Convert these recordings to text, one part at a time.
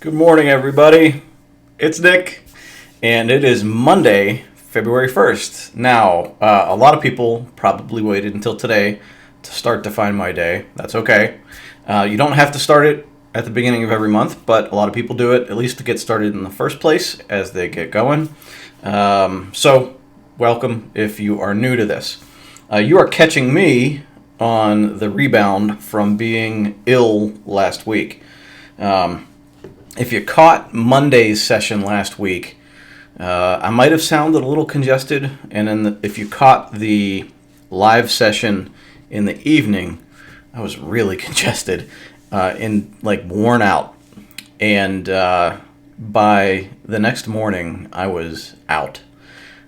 Good morning, everybody. It's Nick, and it is Monday, February 1st. Now, a lot of people probably waited until today to start Define My Day. That's okay. You don't have to start it at the beginning of every month, but a lot of people do it at least to get started in the first place as they get going. So, welcome if you are new to this. You are catching me on the rebound from being ill last week. If you caught Monday's session last week, I might have sounded a little congested, and then if you caught the live session in the evening, I was really congested and worn out. And by the next morning, I was out.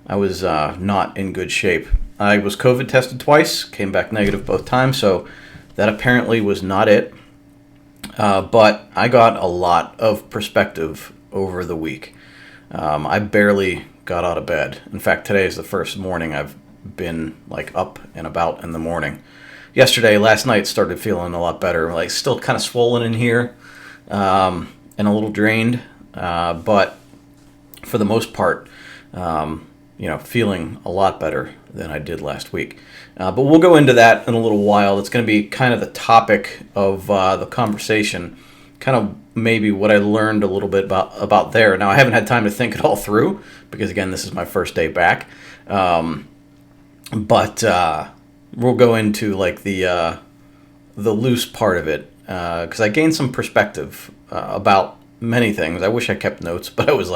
I was not in good shape. I was COVID tested twice, came back negative both times, so that apparently was not it. But I got a lot of perspective over the week. I barely got out of bed. In fact, today is the first morning I've been up and about in the morning. Last night started feeling a lot better. Still kind of swollen in here, and a little drained. But for the most part, feeling a lot better than I did last week. But we'll go into that in a little while. It's going to be kind of the topic of the conversation, kind of maybe what I learned a little bit about there. Now, I haven't had time to think it all through because, again, this is my first day back. But we'll go into the loose part of it because I gained some perspective about many things. I wish I kept notes, but I was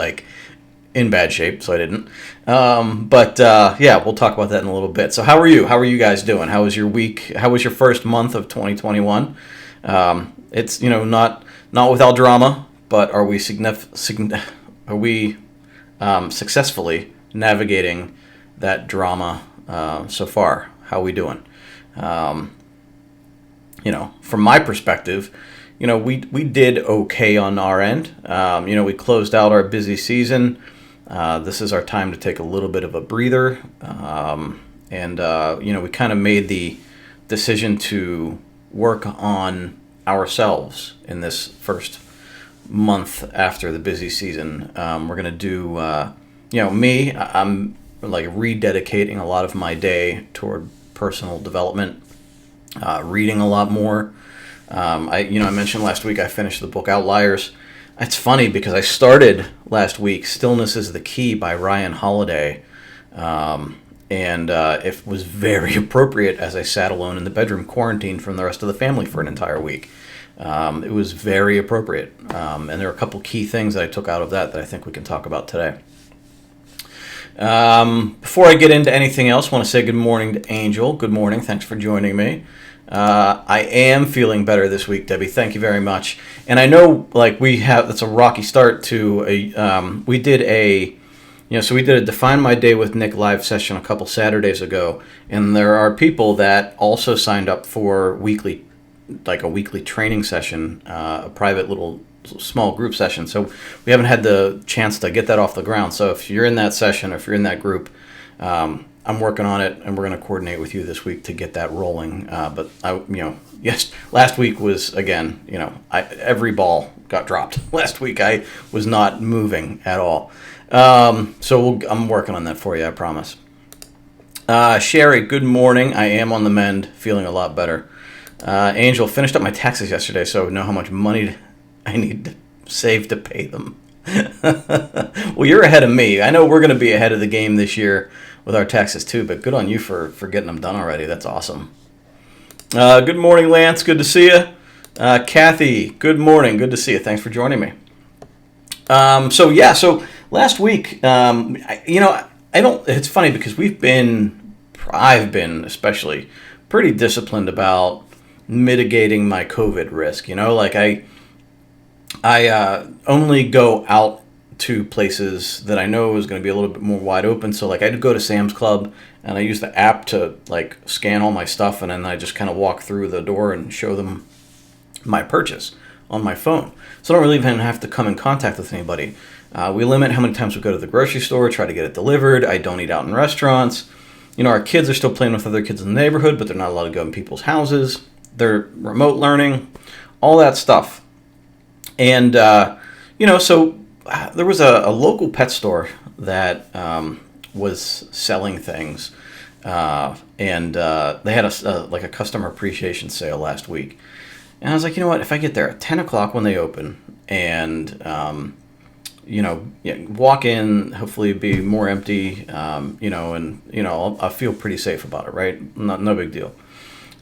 in bad shape, so I didn't. But we'll talk about that in a little bit. So how are you? How are you guys doing? How was your week? How was your first month of 2021? It's not without drama, but are we successfully navigating that drama so far? How are we doing? From my perspective, we did okay on our end. We closed out our busy season. This is our time to take a little bit of a breather. We kind of made the decision to work on ourselves in this first month after the busy season. We're going to do, me, I'm rededicating a lot of my day toward personal development, reading a lot more. I mentioned last week I finished the book Outliers. It's funny because I started last week Stillness is the Key by Ryan Holiday, and it was very appropriate as I sat alone in the bedroom quarantined from the rest of the family for an entire week. It was very appropriate, and there are a couple key things that I took out of that I think we can talk about today. Before I get into anything else, I want to say good morning to Angel. Good morning. Thanks for joining me. I am feeling better this week, Debbie. Thank you very much. And I know, it's a rocky start to we did a Define My Day with Nick live session a couple Saturdays ago, and there are people that also signed up for a weekly training session, a private little small group session. So we haven't had the chance to get that off the ground. So if you're in that session, or if you're in that group, I'm working on it, and we're going to coordinate with you this week to get that rolling. But last week was, again, every ball got dropped. Last week I was not moving at all. I'm working on that for you, I promise. Sherry, good morning. I am on the mend, feeling a lot better. Angel, finished up my taxes yesterday, so I know how much money I need to save to pay them. Well, you're ahead of me. I know we're going to be ahead of the game this year with our taxes too, but good on you for getting them done already. That's awesome. Good morning, Lance. Good to see you. Kathy, good morning. Good to see you. Thanks for joining me. So last week, it's funny because I've been especially pretty disciplined about mitigating my COVID risk. I only go out to places that I know is going to be a little bit more wide open. So I go to Sam's Club, and I use the app to scan all my stuff, and then I just kind of walk through the door and show them my purchase on my phone. So I don't really even have to come in contact with anybody. We limit how many times we go to the grocery store, try to get it delivered. I don't eat out in restaurants. Our kids are still playing with other kids in the neighborhood, but they're not allowed to go in people's houses. They're remote learning, all that stuff. And So there was a local pet store that was selling things, and they had like a customer appreciation sale last week. And I was like, you know what? If I get there at 10 o'clock when they open, and walk in, hopefully be more empty, and I'll feel pretty safe about it, right? No big deal.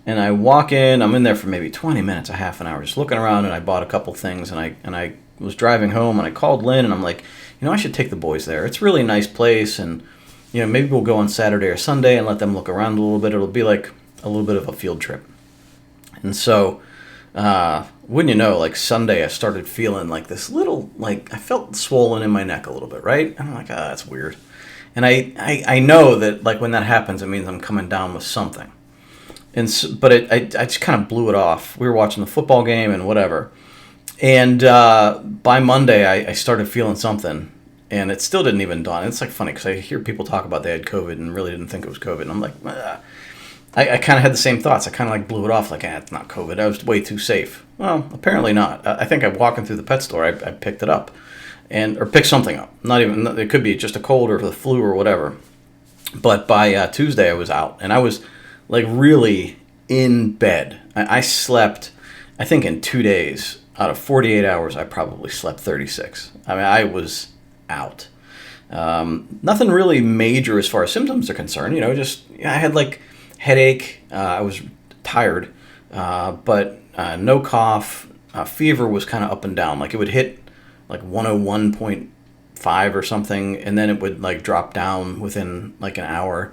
And I walk in, I'm in there for maybe 20 minutes, a half an hour, just looking around, and I bought a couple things, and I was driving home, and I called Lynn, and I'm like, I should take the boys there. It's a really nice place, and maybe we'll go on Saturday or Sunday and let them look around a little bit. It'll be like a little bit of a field trip. And so, wouldn't you know, like Sunday, I started feeling like this little, like I felt swollen in my neck a little bit, right? And I'm like, that's weird. And I know that like when that happens, it means I'm coming down with something. And so, but I just kind of blew it off. We were watching the football game and whatever. And by Monday, I started feeling something, and it still didn't even dawn. It's like funny because I hear people talk about they had COVID and really didn't think it was COVID. And I'm like, I kind of had the same thoughts. I kind of like blew it off like, it's not COVID. I was way too safe. Well, apparently not. I think I'm walking through the pet store. I picked it up, or picked something up. Not even. It could be just a cold or the flu or whatever. But by Tuesday, I was out, and I was like really in bed. I slept, I think in 2 days, out of 48 hours, I probably slept 36. I mean, I was out. Nothing really major as far as symptoms are concerned. Just I had like headache. I was tired, but no cough. Fever was kind of up and down. Like it would hit like 101.5 or something, and then it would like drop down within like an hour.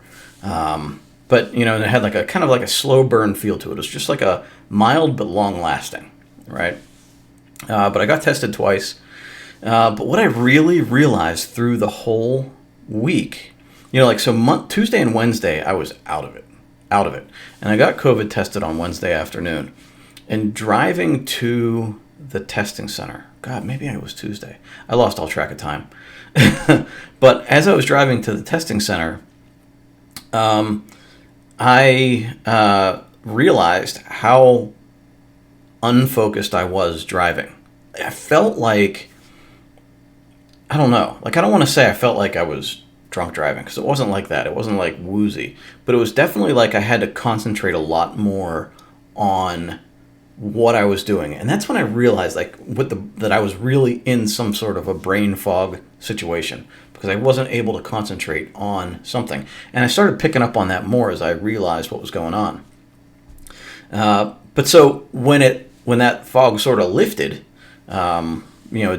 But and it had like a kind of like a slow burn feel to it. It was just like a mild but long lasting, right? But I got tested twice. But what I really realized through the whole week, Tuesday and Wednesday, I was out of it. And I got COVID tested on Wednesday afternoon. And driving to the testing center, God, maybe it was Tuesday. I lost all track of time. But as I was driving to the testing center, I realized how unfocused I was driving. I felt like, I don't know, like I don't want to say I felt like I was drunk driving, because it wasn't like that. It wasn't like woozy, but it was definitely like I had to concentrate a lot more on what I was doing. And that's when I realized like that I was really in some sort of a brain fog situation, because I wasn't able to concentrate on something. And I started picking up on that more as I realized what was going on. But so when that fog sort of lifted, a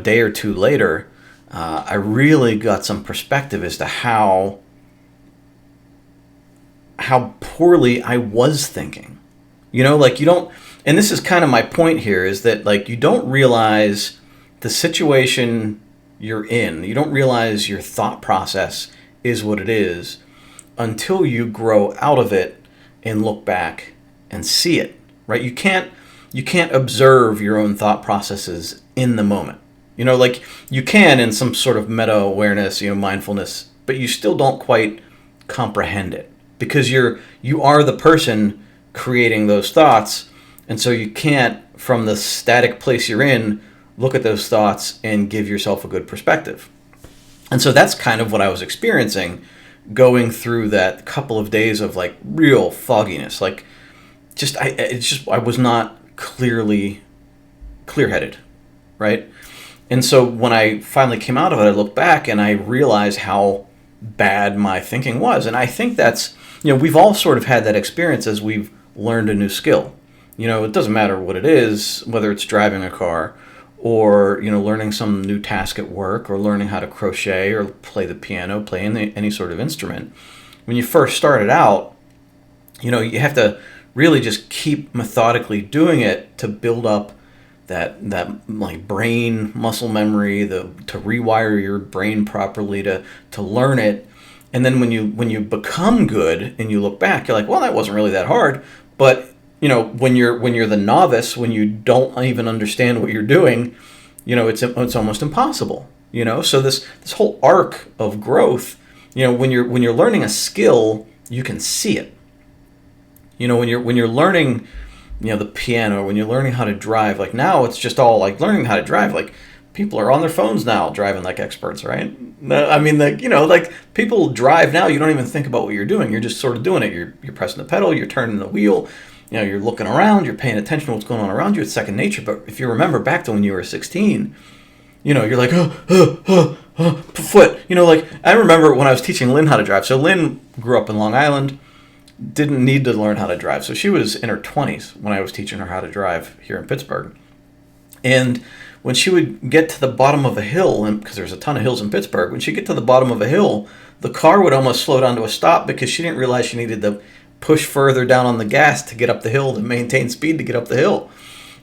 day or two later, I really got some perspective as to how poorly I was thinking. Like you don't, and this is kind of my point here, is that like you don't realize the situation you're in. You don't realize your thought process is what it is until you grow out of it and look back and see it, right? You can't observe your own thought processes in the moment. Like you can in some sort of meta awareness, mindfulness, but you still don't quite comprehend it, because you are the person creating those thoughts. And so you can't, from the static place you're in, look at those thoughts and give yourself a good perspective. And so that's kind of what I was experiencing going through that couple of days of like real fogginess. Like I was not clear-headed, right? And so when I finally came out of it, I looked back and I realized how bad my thinking was. And I think that's, we've all sort of had that experience as we've learned a new skill. It doesn't matter what it is, whether it's driving a car or, learning some new task at work, or learning how to crochet or play the piano, play any sort of instrument. When you first started out, you have to really just keep methodically doing it to build up that like brain muscle memory, to rewire your brain properly to learn it. And then when you become good and you look back, you're like, well, that wasn't really that hard. But when you're the novice, when you don't even understand what you're doing, it's almost impossible. So this whole arc of growth, when you're learning a skill, you can see it. When you're learning, the piano, when you're learning how to drive, like now it's just all like learning how to drive, like people are on their phones now driving like experts, right? I mean, like, like people drive now, you don't even think about what you're doing. You're just sort of doing it. You're pressing the pedal, you're turning the wheel, you're looking around, you're paying attention to what's going on around you. It's second nature. But if you remember back to when you were 16, you're like, foot. Like I remember when I was teaching Lynn how to drive. So Lynn grew up in Long Island, didn't need to learn how to drive. So she was in her 20s when I was teaching her how to drive here in Pittsburgh. And when she would get to the bottom of a hill, and because there's a ton of hills in Pittsburgh, when she'd get to the bottom of a hill, the car would almost slow down to a stop because she didn't realize she needed to push further down on the gas to get up the hill, to maintain speed to get up the hill.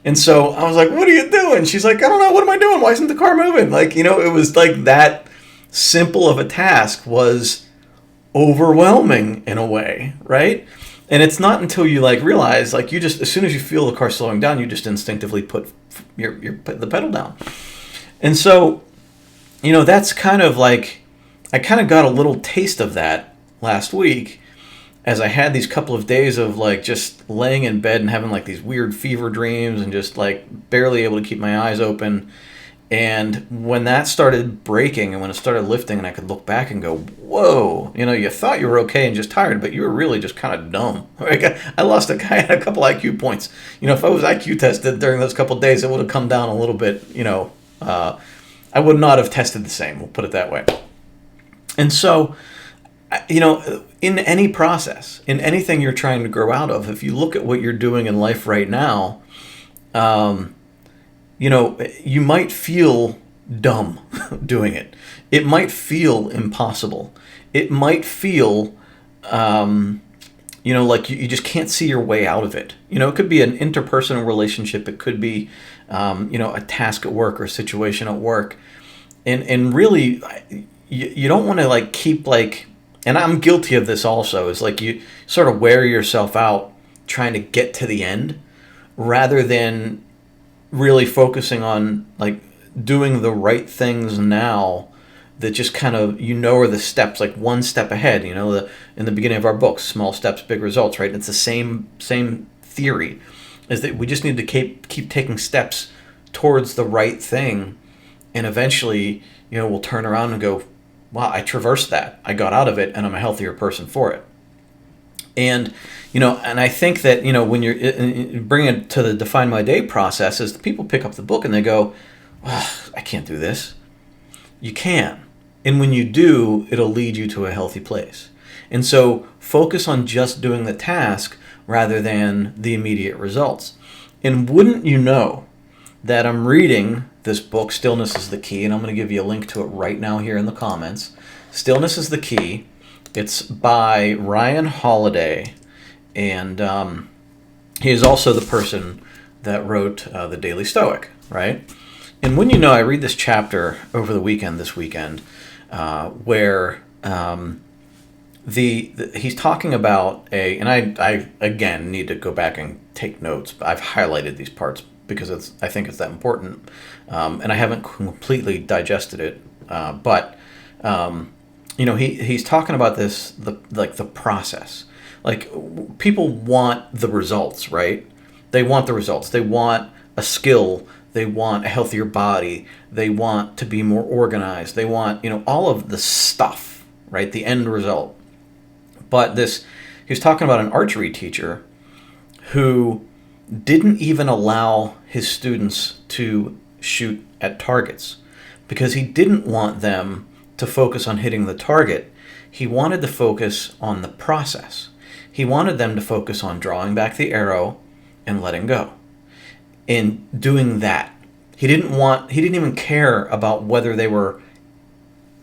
And so I was like, what are you doing? She's like, I don't know. What am I doing? Why isn't the car moving? Like, it was like that simple of a task was overwhelming in a way, right? And it's not until you realize, you just, as soon as you feel the car slowing down, you just instinctively put the pedal down. And so, that's kind of I kind of got a little taste of that last week as I had these couple of days of just laying in bed and having these weird fever dreams and just barely able to keep my eyes open. And when that started breaking and when it started lifting and I could look back and go, whoa, you thought you were okay and just tired, but you were really just kind of dumb. I lost a guy at a couple IQ points. If I was IQ tested during those couple of days, it would have come down a little bit, I would not have tested the same, we'll put it that way. And so, in any process, in anything you're trying to grow out of, if you look at what you're doing in life right now, you might feel dumb doing it. It might feel impossible. It might feel, like you just can't see your way out of it. It could be an interpersonal relationship. It could be, a task at work or a situation at work. And really, you don't want to keep and I'm guilty of this also, is you sort of wear yourself out trying to get to the end rather than really focusing on doing the right things now that just kind of are the steps, one step ahead. In the beginning of our book, Small Steps, Big Results, right? It's the same theory, is that we just need to keep taking steps towards the right thing, and eventually we'll turn around and go, wow, I traversed that. I got out of it, and I'm a healthier person for it. And, and I think that, when you're bringing it to the Define My Day process, is the people pick up the book and they go, oh, I can't do this. You can. And when you do, it'll lead you to a healthy place. And so focus on just doing the task rather than the immediate results. And wouldn't you know that I'm reading this book, Stillness is the Key, and I'm going to give you a link to it right now here in the comments. Stillness is the Key. It's by Ryan Holiday, and he is also the person that wrote The Daily Stoic, right? And when I read this chapter over the weekend, where he's talking about and I again need to go back and take notes, but I've highlighted these parts because I think it's that important, and I haven't completely digested it, but he's talking about this, the process. People want the results, right? They want the results. They want a skill. They want a healthier body. They want to be more organized. They want, all of the stuff, right? The end result. But he was talking about an archery teacher who didn't even allow his students to shoot at targets because he didn't want them to focus on hitting the target. He wanted to focus on the process. He wanted them to focus on drawing back the arrow and letting go. In doing that, he didn't even care about whether they were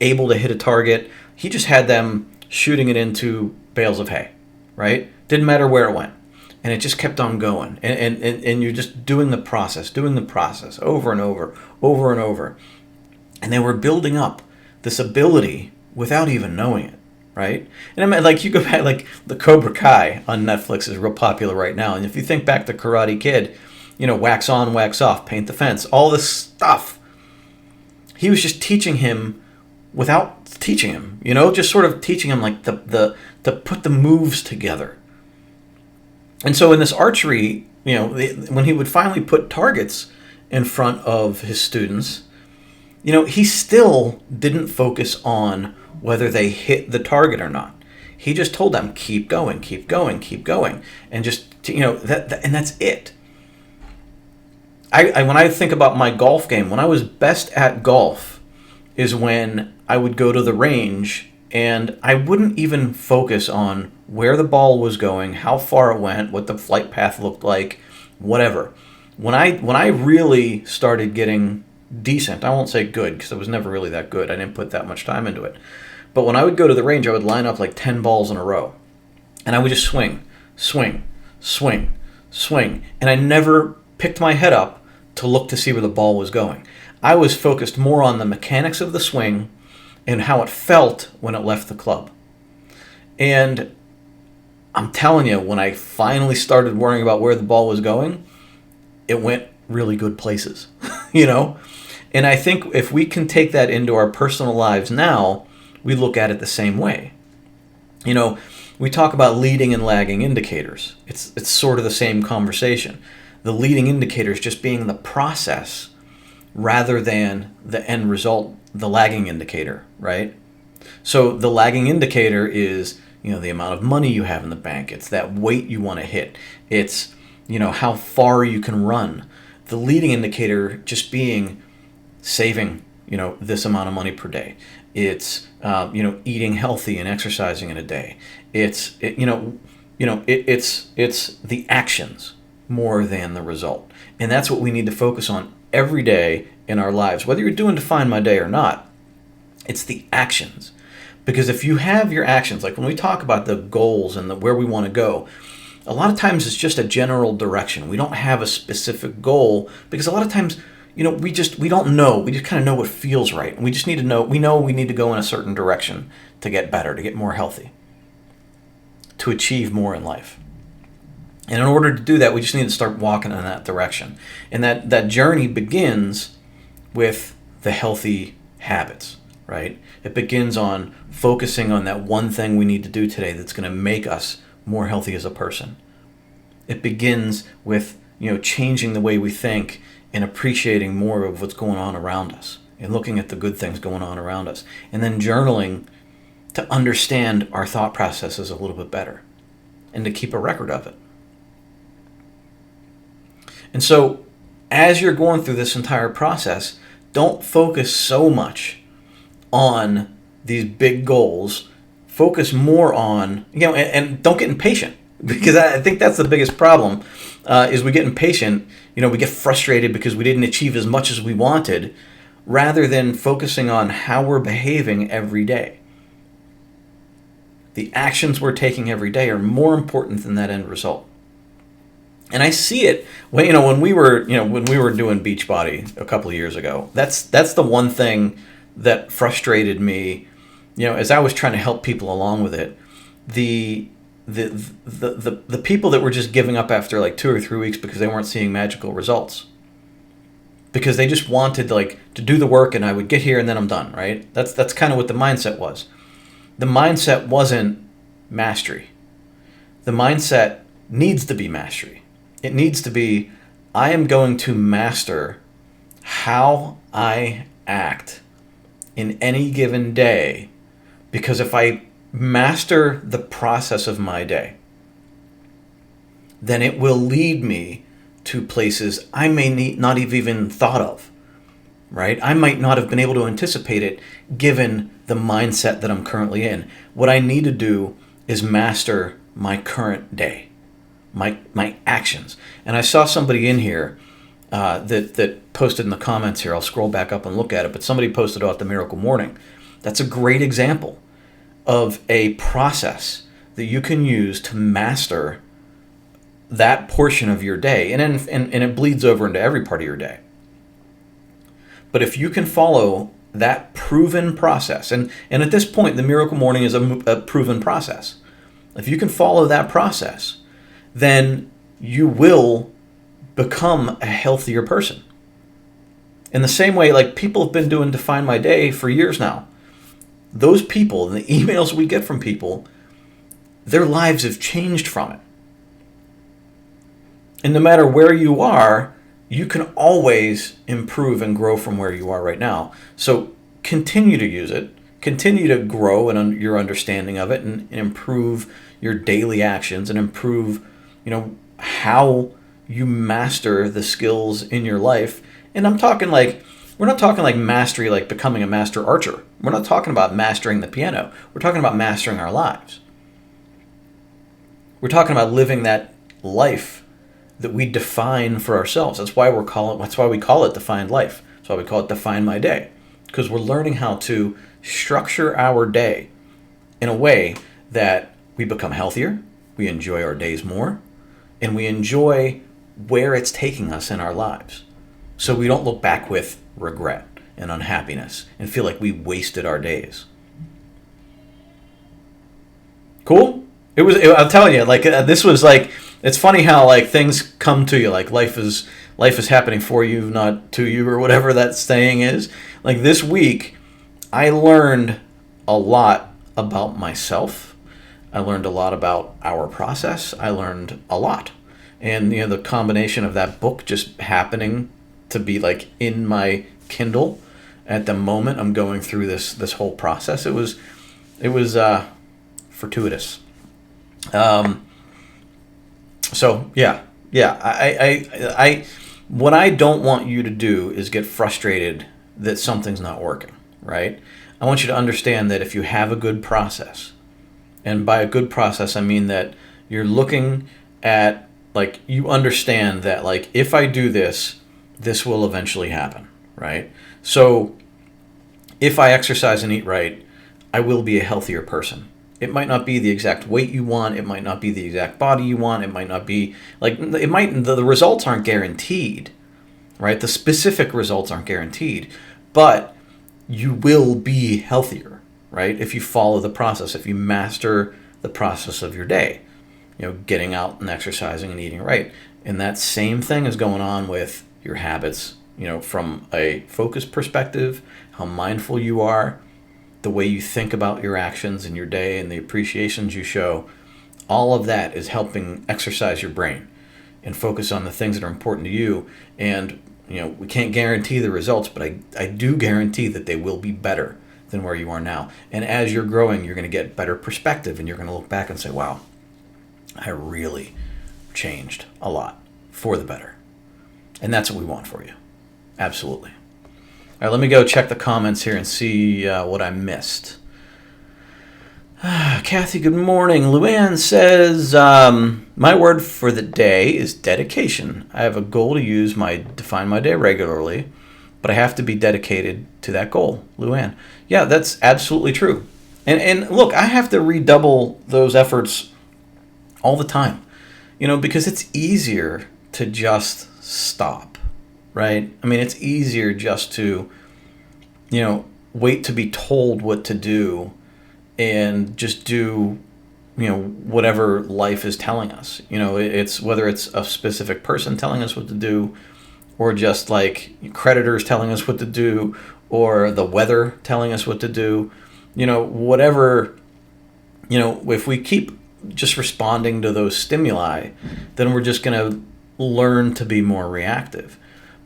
able to hit a target. He just had them shooting it into bales of hay, right? Didn't matter where it went. And it just kept on going. And you're just doing the process over and over, over and over. And they were building up this ability without even knowing it, right? And I mean, you go back, the Cobra Kai on Netflix is real popular right now. And if you think back to Karate Kid, wax on, wax off, paint the fence, all this stuff. He was just teaching him without teaching him, just sort of teaching him to put the moves together. And so in this archery, when he would finally put targets in front of his students, he still didn't focus on whether they hit the target or not. He just told them, keep going, keep going, keep going. And just, and that's it. When I think about my golf game, when I was best at golf is when I would go to the range and I wouldn't even focus on where the ball was going, how far it went, what the flight path looked like, whatever. When I really started getting decent, I won't say good because I was never really that good. I didn't put that much time into it. But when I would go to the range, I would line up like 10 balls in a row. And I would just swing, swing, swing, swing. And I never picked my head up to look to see where the ball was going. I was focused more on the mechanics of the swing and how it felt when it left the club. And I'm telling you, when I finally started worrying about where the ball was going, it went really good places, And I think if we can take that into our personal lives now, we look at it the same way. We talk about leading and lagging indicators. It's sort of the same conversation. The leading indicators just being the process rather than the end result, the lagging indicator, right? So the lagging indicator is, the amount of money you have in the bank. It's that weight you want to hit. It's, how far you can run. The leading indicator just being saving, this amount of money per day. It's, eating healthy and exercising in a day. It's the actions more than the result. And that's what we need to focus on every day in our lives. Whether you're doing Define My Day or not, it's the actions. Because if you have your actions, like when we talk about the goals and where we want to go, a lot of times it's just a general direction. We don't have a specific goal because a lot of times, we don't know. We just kind of know what feels right. And we just need to know, we need to go in a certain direction to get better, to get more healthy, to achieve more in life. And in order to do that, we just need to start walking in that direction. And that journey begins with the healthy habits, right? It begins on focusing on that one thing we need to do today that's going to make us more healthy as a person. It begins with, changing the way we think and appreciating more of what's going on around us and looking at the good things going on around us. And then journaling to understand our thought processes a little bit better and to keep a record of it. And so, as you're going through this entire process, don't focus so much on these big goals. Focus more on, and don't get impatient, because I think that's the biggest problem, is we get impatient. We get frustrated because we didn't achieve as much as we wanted, rather than focusing on how we're behaving every day. The actions we're taking every day are more important than that end result. And I see it when we were doing Beachbody a couple of years ago. That's the one thing that frustrated me, as I was trying to help people along with it. The people that were just giving up after like 2 or 3 weeks because they weren't seeing magical results. Because they just wanted to do the work and I would get here and then I'm done, right? That's kind of what the mindset was. The mindset wasn't mastery. The mindset needs to be mastery. It needs to be, I am going to master how I act in any given day, because if I master the process of my day, then it will lead me to places I may not have even thought of, right? I might not have been able to anticipate it given the mindset that I'm currently in. What I need to do is master my current day. My actions. And I saw somebody in here that posted in the comments here. I'll scroll back up and look at it, but somebody posted about the Miracle Morning. That's a great example of a process that you can use to master that portion of your day, and it bleeds over into every part of your day. But if you can follow that proven process, and at this point, the Miracle Morning is a proven process. If you can follow that process, then you will become a healthier person. In the same way, like people have been doing Define My Day for years now. Those people, and the emails we get from people, their lives have changed from it. And no matter where you are, you can always improve and grow from where you are right now. So continue to use it, continue to grow in your understanding of it, and improve your daily actions, and improve, how you master the skills in your life. And I'm talking like, we're not talking like mastery, like becoming a master archer. We're not talking about mastering the piano. We're talking about mastering our lives. We're talking about living that life that we define for ourselves. That's why we call it defined life. That's why we call it Define My Day. Because we're learning how to structure our day in a way that we become healthier, we enjoy our days more, and we enjoy where it's taking us in our lives. So we don't look back with regret and unhappiness and feel like we wasted our days. Cool? I'm telling you, this was like, it's funny how like things come to you, like life is happening for you, not to you, or whatever that saying is. Like this week, I learned a lot about myself. I learned a lot about our process. I learned a lot. And the combination of that book just happening to be like in my Kindle at the moment I'm going through this whole process, it was fortuitous. So yeah. I what I don't want you to do is get frustrated that something's not working, right? I want you to understand that if you have a good process, and by a good process I mean that you're looking at, like, you understand that, like, if I do this, this will eventually happen, right? So if I exercise and eat right, I will be a healthier person. It might not be the exact weight you want. It might not be the exact body you want. It might not be the results aren't guaranteed, right? The specific results aren't guaranteed, but you will be healthier, right? If you follow the process, if you master the process of your day, getting out and exercising and eating right. And that same thing is going on with your habits, from a focus perspective, how mindful you are, the way you think about your actions in your day and the appreciations you show. All of that is helping exercise your brain and focus on the things that are important to you. And, we can't guarantee the results, but I do guarantee that they will be better than where you are now. And as you're growing, you're going to get better perspective, and you're going to look back and say, wow, I really changed a lot for the better. And that's what we want for you. Absolutely. All right, let me go check the comments here and see what I missed. Kathy, good morning. Luann says, my word for the day is dedication. I have a goal to define my day regularly, but I have to be dedicated to that goal. Luann. Yeah, that's absolutely true. And look, I have to redouble those efforts all the time, because it's easier to just stop, right? I mean, it's easier just to, wait to be told what to do and just do, whatever life is telling us. It's whether it's a specific person telling us what to do, or just like creditors telling us what to do, or the weather telling us what to do, whatever, if we keep just responding to those stimuli, then we're just going to learn to be more reactive.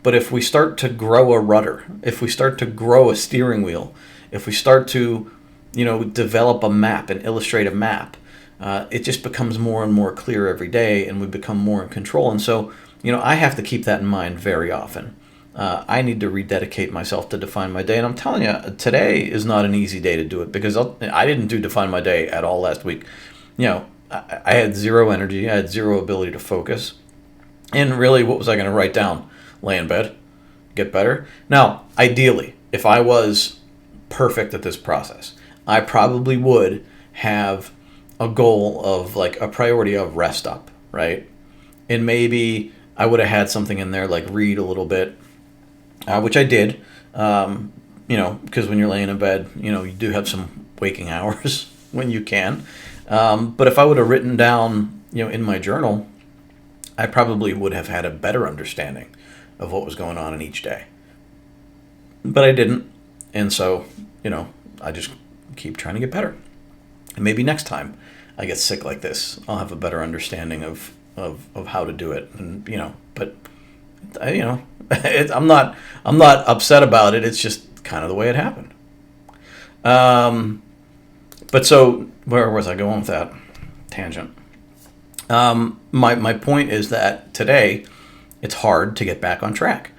But if we start to grow a rudder, if we start to grow a steering wheel, if we start to, develop a map, an illustrative map, it just becomes more and more clear every day, and we become more in control. And so, I have to keep that in mind very often. I need to rededicate myself to Define My Day. And I'm telling you, today is not an easy day to do it, because I didn't do Define My Day at all last week. I had zero energy. I had zero ability to focus. And really, what was I going to write down? Lay in bed, get better. Now, ideally, if I was perfect at this process, I probably would have a goal of, like, a priority of rest up, right? And maybe I would have had something in there like read a little bit, which I did, because when you're laying in bed, you do have some waking hours when you can. But if I would have written down, in my journal, I probably would have had a better understanding of what was going on in each day. But I didn't. And so, I just keep trying to get better. And maybe next time I get sick like this, I'll have a better understanding of how to do it. And, but I'm not upset about it. It's just kind of the way it happened. Um, but so where was I going with that tangent? My point is that today it's hard to get back on track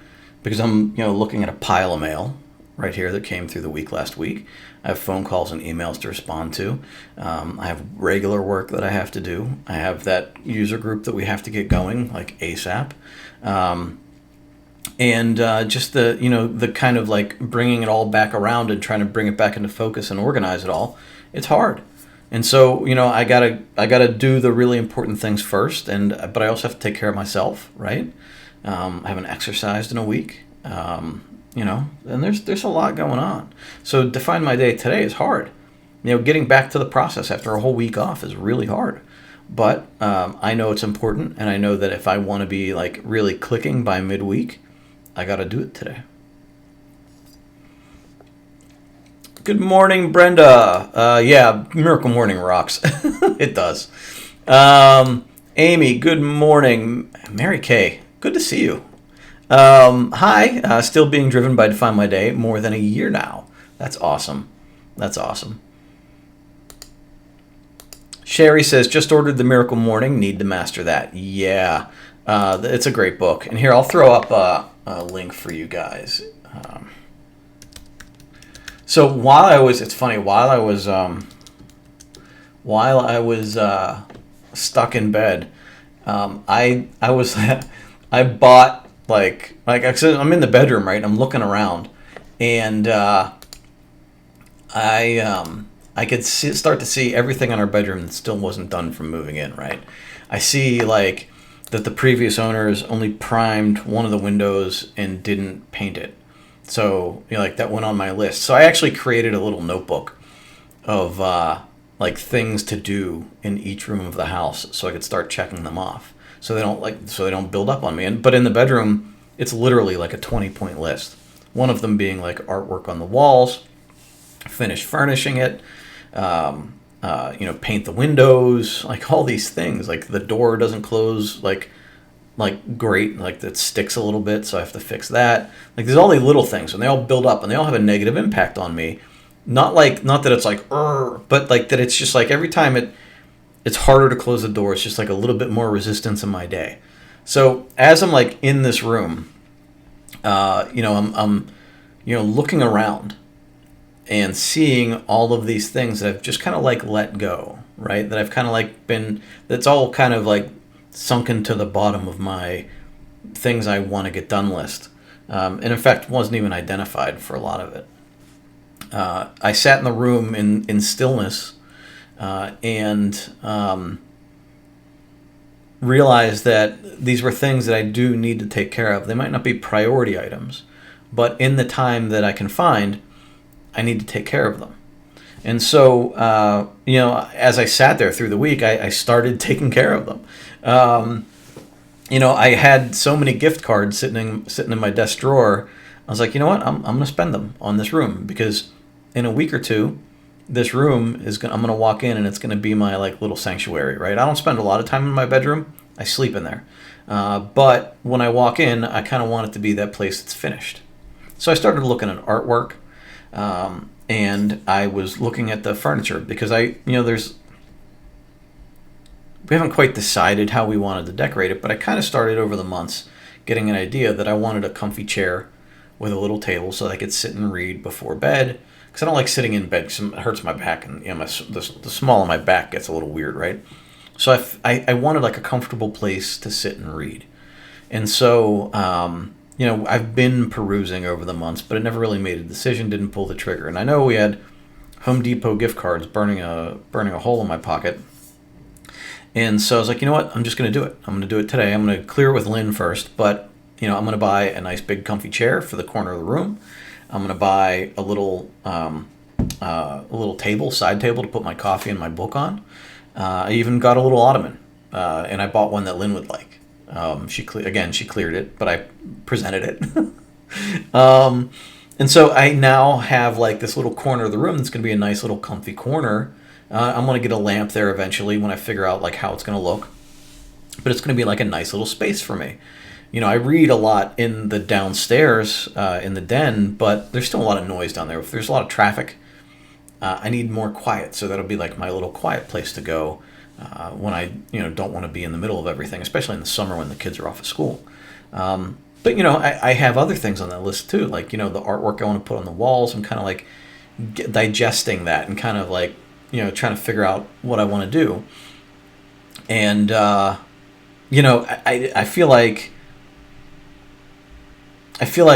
because I'm looking at a pile of mail right here that came through the week last week. I have phone calls and emails to respond to. I have regular work that I have to do. I have that user group that we have to get going like ASAP. And just the kind of like bringing it all back around and trying to bring it back into focus and organize it all, it's hard. And so I gotta do the really important things first, but I also have to take care of myself, right? I haven't exercised in a week, and there's a lot going on. So define my day today is hard. Getting back to the process after a whole week off is really hard. But I know it's important, and I know that if I want to be like really clicking by midweek, I got to do it today. Good morning, Brenda. Yeah, Miracle Morning rocks. It does. Amy, good morning. Mary Kay, good to see you. Hi, still being driven by Define My Day more than a year now. That's awesome. That's awesome. Sherry says, just ordered The Miracle Morning. Need to master that. Yeah, it's a great book. And here, I'll throw up a link for you guys. So it's funny, while I was stuck in bed, I was, I bought like I said, I'm in the bedroom, right? I'm looking around, and I could start to see everything in our bedroom that still wasn't done from moving in, right? I see like that the previous owners only primed one of the windows and didn't paint it. So, like that went on my list. So I actually created a little notebook of like things to do in each room of the house so I could start checking them off. So they don't build up on me. But in the bedroom, it's literally like a 20-point list. One of them being like artwork on the walls, finish furnishing it, paint the windows, like all these things. Like the door doesn't close like great, like that sticks a little bit, so I have to fix that. Like there's all these little things, and they all build up, and they all have a negative impact on me. Not that it's like, but like that it's just like every time it's harder to close the door. It's just like a little bit more resistance in my day. So as I'm like in this room, I'm looking around and seeing all of these things that I've just kind of like let go, right? That I've kind of like that's all kind of like sunken to the bottom of my things I want to get done list. And in fact, wasn't even identified for a lot of it. I sat in the room in stillness and realized that these were things that I do need to take care of. They might not be priority items, but in the time that I can find, I need to take care of them. And so, as I sat there through the week, I started taking care of them. I had so many gift cards sitting in my desk drawer. I was like, you know what? I'm going to spend them on this room because in a week or two, this room I'm going to walk in and it's going to be my like little sanctuary, right? I don't spend a lot of time in my bedroom. I sleep in there. But when I walk in, I kind of want it to be that place that's finished. So I started looking at artwork. And I was looking at the furniture because we haven't quite decided how we wanted to decorate it, but I kind of started over the months getting an idea that I wanted a comfy chair with a little table so that I could sit and read before bed. Because I don't like sitting in bed because it hurts my back, and the small of my back gets a little weird, right? So I wanted like a comfortable place to sit and read. And so, I've been perusing over the months, but I never really made a decision, didn't pull the trigger. And I know we had Home Depot gift cards burning a hole in my pocket. And so I was like, you know what? I'm just going to do it. I'm going to do it today. I'm going to clear with Lynn first, but, I'm going to buy a nice big comfy chair for the corner of the room. I'm going to buy a little table, side table to put my coffee and my book on. I even got a little ottoman, and I bought one that Lynn would like. She cleared it, but I presented it. And so I now have like this little corner of the room that's going to be a nice little comfy corner. I'm going to get a lamp there eventually when I figure out like how it's going to look. But it's going to be like a nice little space for me. I read a lot in the downstairs in the den, but there's still a lot of noise down there. If there's a lot of traffic, I need more quiet. So that'll be like my little quiet place to go when I don't want to be in the middle of everything, especially in the summer when the kids are off of school. But I have other things on that list too, like the artwork I want to put on the walls. I'm kind of like digesting that and kind of like trying to figure out what I want to do. And I feel like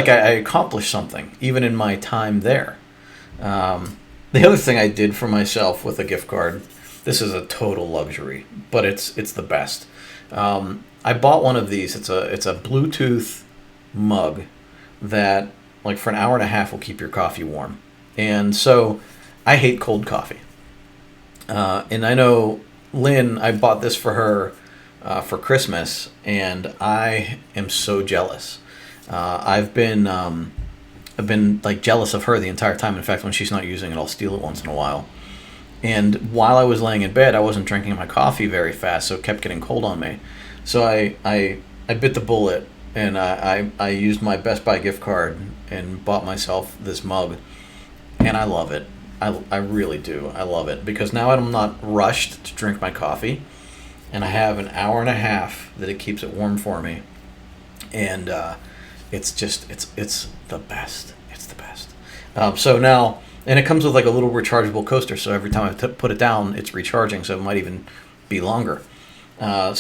I accomplished something even in my time there. The other thing I did for myself with a gift card, this is a total luxury, but it's the best. I bought one of these. It's a Bluetooth mug that, like, for an hour and a half will keep your coffee warm. And so I hate cold coffee. And I know Lynn, I bought this for her for Christmas, and I am so jealous. I've been like jealous of her the entire time. In fact, when she's not using it, I'll steal it once in a while. And while I was laying in bed, I wasn't drinking my coffee very fast, so it kept getting cold on me. So I bit the bullet, and I used my Best Buy gift card and bought myself this mug, and I love it. I really do. I love it because now I'm not rushed to drink my coffee, and I have an hour and a half that it keeps it warm for me, and it's the best. It's the best. So now, and it comes with like a little rechargeable coaster, so every time I put it down, it's recharging, so it might even be longer. But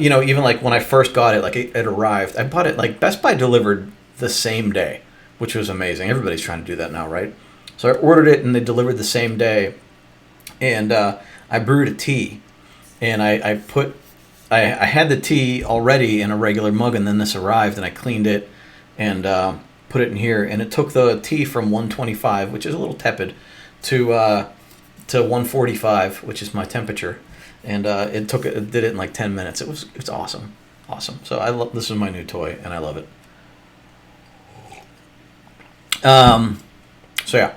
even like when I first got it, like it arrived, I bought it, like Best Buy delivered the same day, which was amazing. Everybody's trying to do that now, right? So I ordered it and they delivered the same day, and I brewed a tea, and I had the tea already in a regular mug, and then this arrived, and I cleaned it and put it in here, and it took the tea from 125, which is a little tepid, to 145, which is my temperature, and it did it in like 10 minutes. It's awesome. So I love this is my new toy, and I love it. So yeah.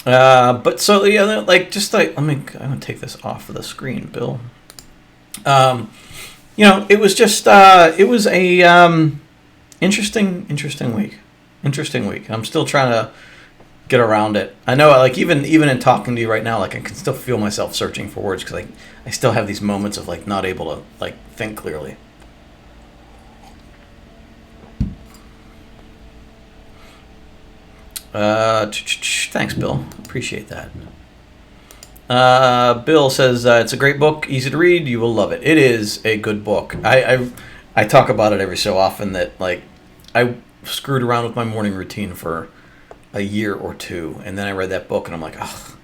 But so yeah, like just like I'm gonna take this off of the screen, Bill. It was just it was a interesting week. I'm still trying to get around it. I know, like even in talking to you right now, like I can still feel myself searching for words because I still have these moments of like not able to like think clearly. Thanks, Bill. Appreciate that. Bill says it's a great book, easy to read. You will love it. It is a good book. I talk about it every so often that like I screwed around with my morning routine for a year or two, and then I read that book, and I'm like, oh,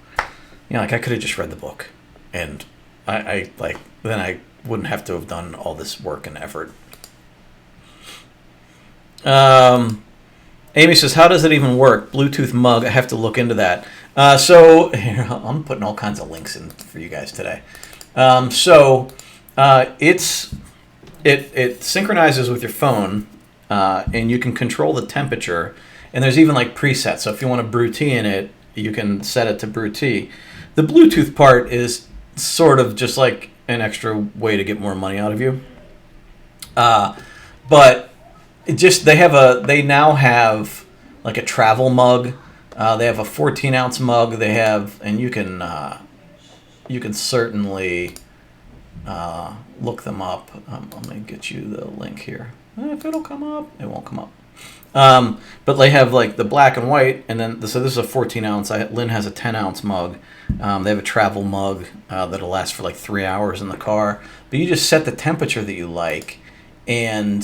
like I could have just read the book, and I like then I wouldn't have to have done all this work and effort. Amy says, how does it even work? Bluetooth mug. I have to look into that. So here, I'm putting all kinds of links in for you guys today. It synchronizes with your phone, and you can control the temperature. And there's even like presets. So if you want to brew tea in it, you can set it to brew tea. The Bluetooth part is sort of just like an extra way to get more money out of you. But they now have like a travel mug. They have a 14-ounce mug. They have, and you can certainly look them up. Let me get you the link here. If it'll come up, it won't come up. But they have like the black and white, and then so this is a 14-ounce. Lynn has a 10-ounce mug. They have a travel mug that'll last for like 3 hours in the car. But you just set the temperature that you like, and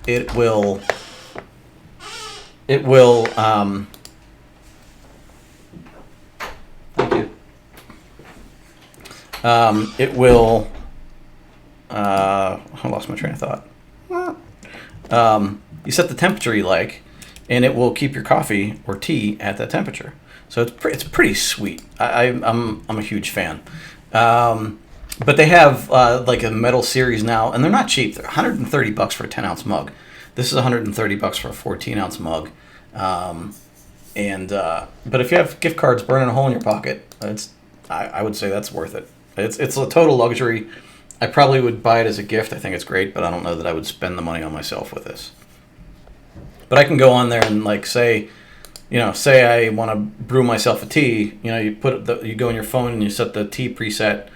it will thank you. It will I lost my train of thought. You set the temperature you like, and it will keep your coffee or tea at that temperature. So it's pretty sweet. I'm a huge fan. But they have like a metal series now, and they're not cheap. They're $130 for a 10-ounce mug. This is $130 for a 14-ounce mug. But if you have gift cards burning a hole in your pocket, I would say that's worth it. It's a total luxury. I probably would buy it as a gift. I think it's great, but I don't know that I would spend the money on myself with this. But I can go on there and like say, say I want to brew myself a tea. You go in your phone and you set the tea preset,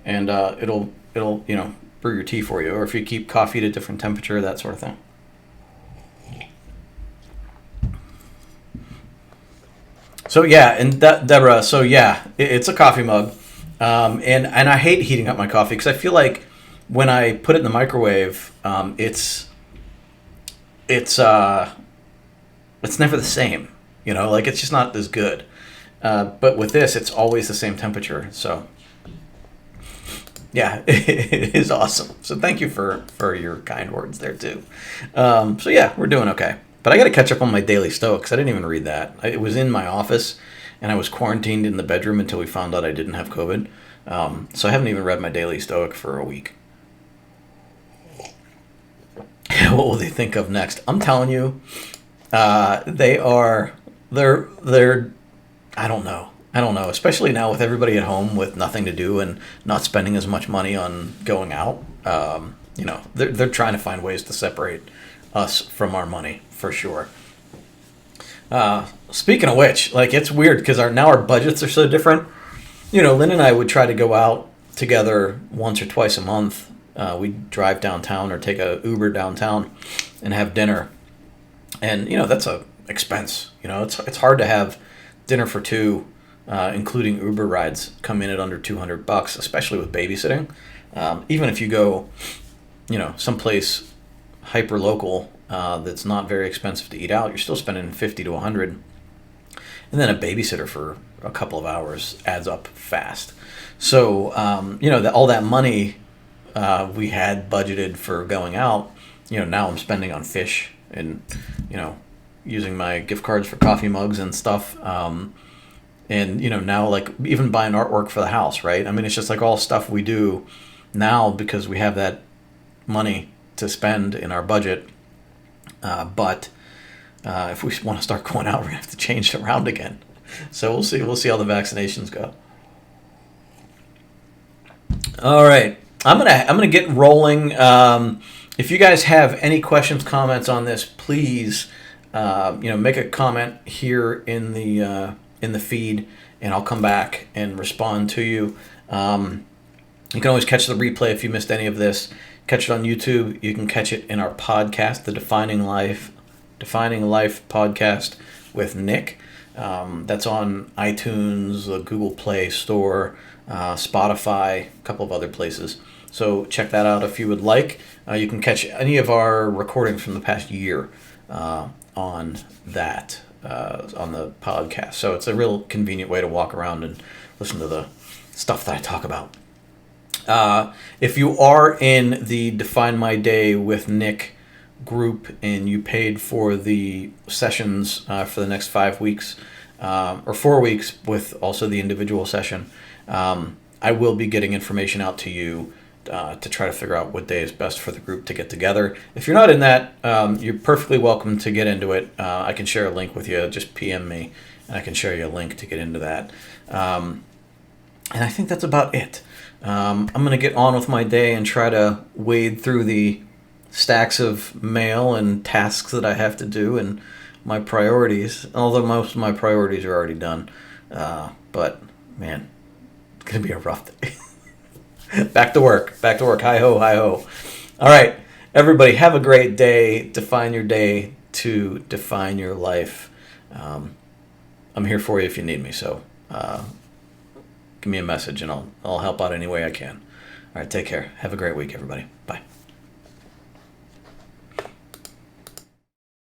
and it'll brew your tea for you. Or if you keep coffee at a different temperature, that sort of thing. So yeah, and Deborah. So yeah, it's a coffee mug, and I hate heating up my coffee because I feel like when I put it in the microwave, it's it's never the same. Like it's just not as good. But with this, it's always the same temperature. So yeah, it is awesome. So thank you for your kind words there too. So yeah, we're doing okay. But I got to catch up on my Daily Stoic because I didn't even read that. It was in my office, and I was quarantined in the bedroom until we found out I didn't have COVID. So I haven't even read my Daily Stoic for a week. What will they think of next? I'm telling you, they're I don't know. I don't know, especially now with everybody at home with nothing to do and not spending as much money on going out. They're trying to find ways to separate us from our money for sure. Speaking of which, like it's weird because now our budgets are so different. Lynn and I would try to go out together once or twice a month. We'd drive downtown or take a Uber downtown and have dinner, and that's a expense. It's hard to have dinner for two, including Uber rides, come in at under $200, especially with babysitting. Even if you go, someplace hyper local that's not very expensive to eat out, you're still spending 50 to 100, and then a babysitter for a couple of hours adds up fast. So all that money we had budgeted for going out, now I'm spending on fish and using my gift cards for coffee mugs and stuff. And now like even buying artwork for the house, right? I mean, it's just like all stuff we do now because we have that money to spend in our budget. But if we want to start going out, we're gonna have to change it around again. So we'll see. We'll see how the vaccinations go. All right, I'm gonna get rolling. If you guys have any questions, comments on this, please, make a comment here in the feed, and I'll come back and respond to you. You can always catch the replay if you missed any of this. Catch it on YouTube. You can catch it in our podcast, the Defining Life podcast with Nick. That's on iTunes, the Google Play Store, Spotify, a couple of other places. So check that out if you would like. You can catch any of our recordings from the past year on that, on the podcast. So it's a real convenient way to walk around and listen to the stuff that I talk about. If you are in the Define My Day with Nick group and you paid for the sessions for the next 5 weeks, or 4 weeks with also the individual session, I will be getting information out to you to try to figure out what day is best for the group to get together. If you're not in that, you're perfectly welcome to get into it. I can share a link with you. Just PM me, and I can share you a link to get into that. And I think that's about it. I'm going to get on with my day and try to wade through the stacks of mail and tasks that I have to do and my priorities, although most of my priorities are already done. But, man, it's going to be a rough day. Back to work. Hi-ho, hi-ho. All right, everybody, have a great day. Define your day to define your life. I'm here for you if you need me, so give me a message and I'll help out any way I can. All right, take care. Have a great week, everybody. Bye.